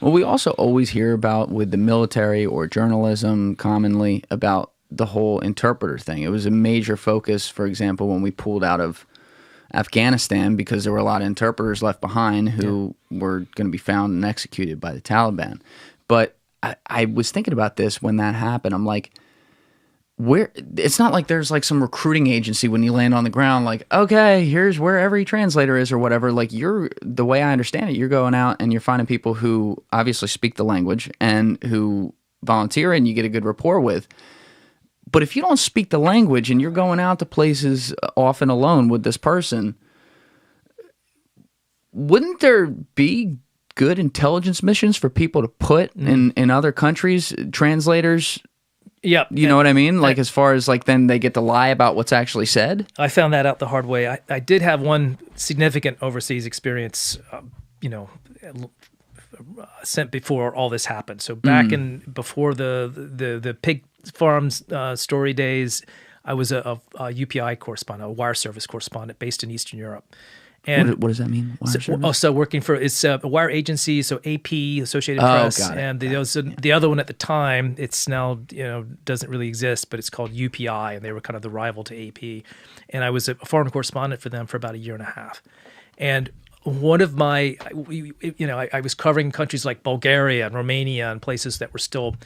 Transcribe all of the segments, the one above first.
Well, we also always hear about with the military or journalism commonly about the whole interpreter thing. It was a major focus, for example, when we pulled out of Afghanistan because there were a lot of interpreters left behind who were going to be found and executed by the Taliban. But I was thinking about this when that happened. I'm like, where? It's not like there's like some recruiting agency when you land on the ground, like, okay, here's where every translator is or whatever. Like the way I understand it, you're going out and you're finding people who obviously speak the language and who volunteer and you get a good rapport with. But if you don't speak the language and you're going out to places often alone with this person, wouldn't there be good intelligence missions for people to put in other countries, translators? Yep. You know what I mean? Like as far as like then they get to lie about what's actually said? I found that out the hard way. I did have one significant overseas experience, sent before all this happened. So back before the pig farms story days, I was a UPI correspondent, a wire service correspondent based in Eastern Europe. And what does that mean? So working for it's a wire agency, so AP, Associated Press, and the other one at the time, it's now doesn't really exist, but it's called UPI, and they were kind of the rival to AP. And I was a foreign correspondent for them for about a year and a half. And one of my, I was covering countries like Bulgaria and Romania and places that were still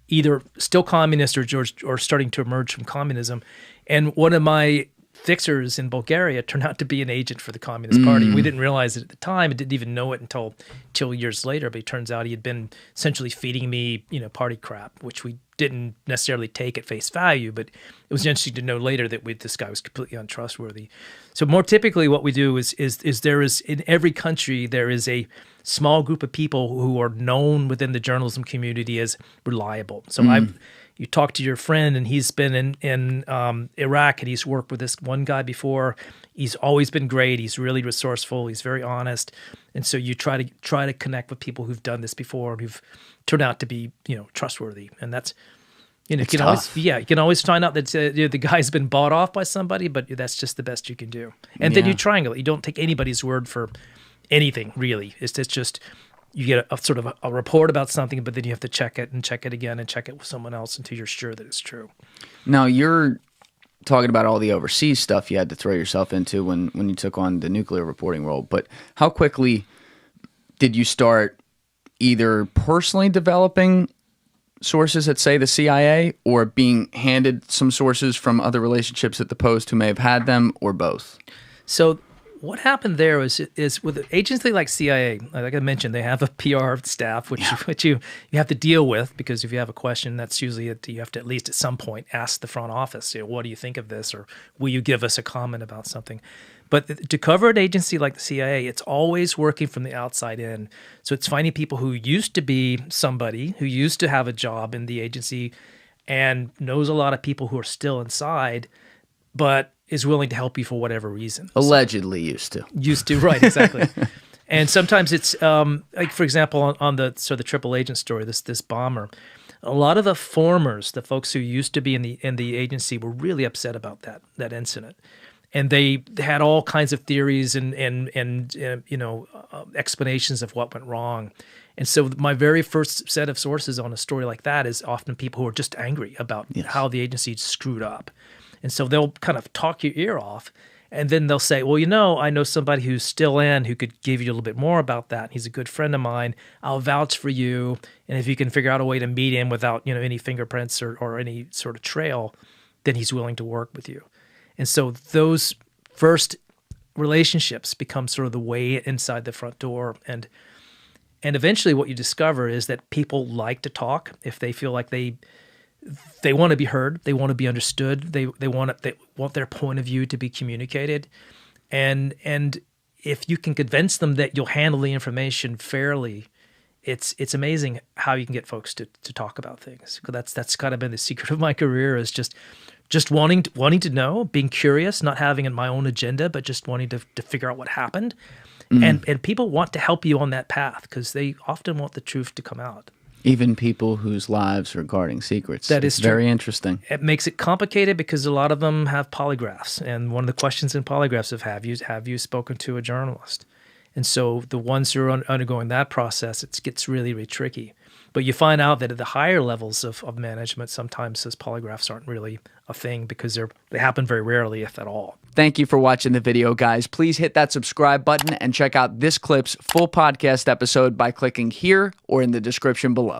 either still communist or starting to emerge from communism. And one of my fixers in Bulgaria turned out to be an agent for the Communist Party. We didn't realize it at the time. I didn't even know it until years later. But it turns out he had been essentially feeding me, party crap, which we didn't necessarily take at face value. But it was interesting to know later that this guy was completely untrustworthy. So more typically, what we do is there is in every country there is a small group of people who are known within the journalism community as reliable. So you talk to your friend, and he's been in Iraq, and he's worked with this one guy before. He's always been great. He's really resourceful. He's very honest, and so you try to connect with people who've done this before and who've turned out to be trustworthy. And that's you can always find out that the guy's been bought off by somebody, but that's just the best you can do. And then you triangulate. You don't take anybody's word for anything really. It's just. You get a sort of a report about something, but then you have to check it and check it again and check it with someone else until you're sure that it's true. Now, you're talking about all the overseas stuff you had to throw yourself into when you took on the nuclear reporting role, but how quickly did you start either personally developing sources at, say, the CIA or being handed some sources from other relationships at the Post who may have had them, or both? So what happened there is with an agency like CIA, like I mentioned, they have a PR staff, which you have to deal with, because if you have a question, that's usually you have to at least at some point ask the front office, what do you think of this, or will you give us a comment about something? But to cover an agency like the CIA, it's always working from the outside in. So it's finding people who used to be somebody, who used to have a job in the agency and knows a lot of people who are still inside, but is willing to help you for whatever reason. Allegedly used to. Used to, right, exactly. And sometimes it's, like for example, on the triple agent story, this bomber, a lot of the formers, the folks who used to be in the agency, were really upset about that incident. And they had all kinds of theories and explanations of what went wrong. And so my very first set of sources on a story like that is often people who are just angry about how the agency screwed up. And so they'll kind of talk your ear off, and then they'll say, well, I know somebody who's still in who could give you a little bit more about that. He's a good friend of mine. I'll vouch for you. And if you can figure out a way to meet him without, any fingerprints or any sort of trail, then he's willing to work with you. And so those first relationships become sort of the way inside the front door. And eventually what you discover is that people like to talk if they feel like they want to be heard, they want to be understood, they want their point of view to be communicated, and if you can convince them that you'll handle the information fairly, it's amazing how you can get folks to talk about things. Because that's kind of been the secret of my career, is just wanting to know, being curious, not having my own agenda, but just wanting to figure out what happened, and people want to help you on that path because they often want the truth to come out. Even people whose lives are guarding secrets. That is true. Very interesting. It makes it complicated because a lot of them have polygraphs. And one of the questions in polygraphs is, have you spoken to a journalist? And so the ones who are undergoing that process, it gets really, really tricky. But you find out that at the higher levels of management, sometimes those polygraphs aren't really a thing because they happen very rarely, if at all. Thank you for watching the video, guys. Please hit that subscribe button and check out this clip's full podcast episode by clicking here or in the description below.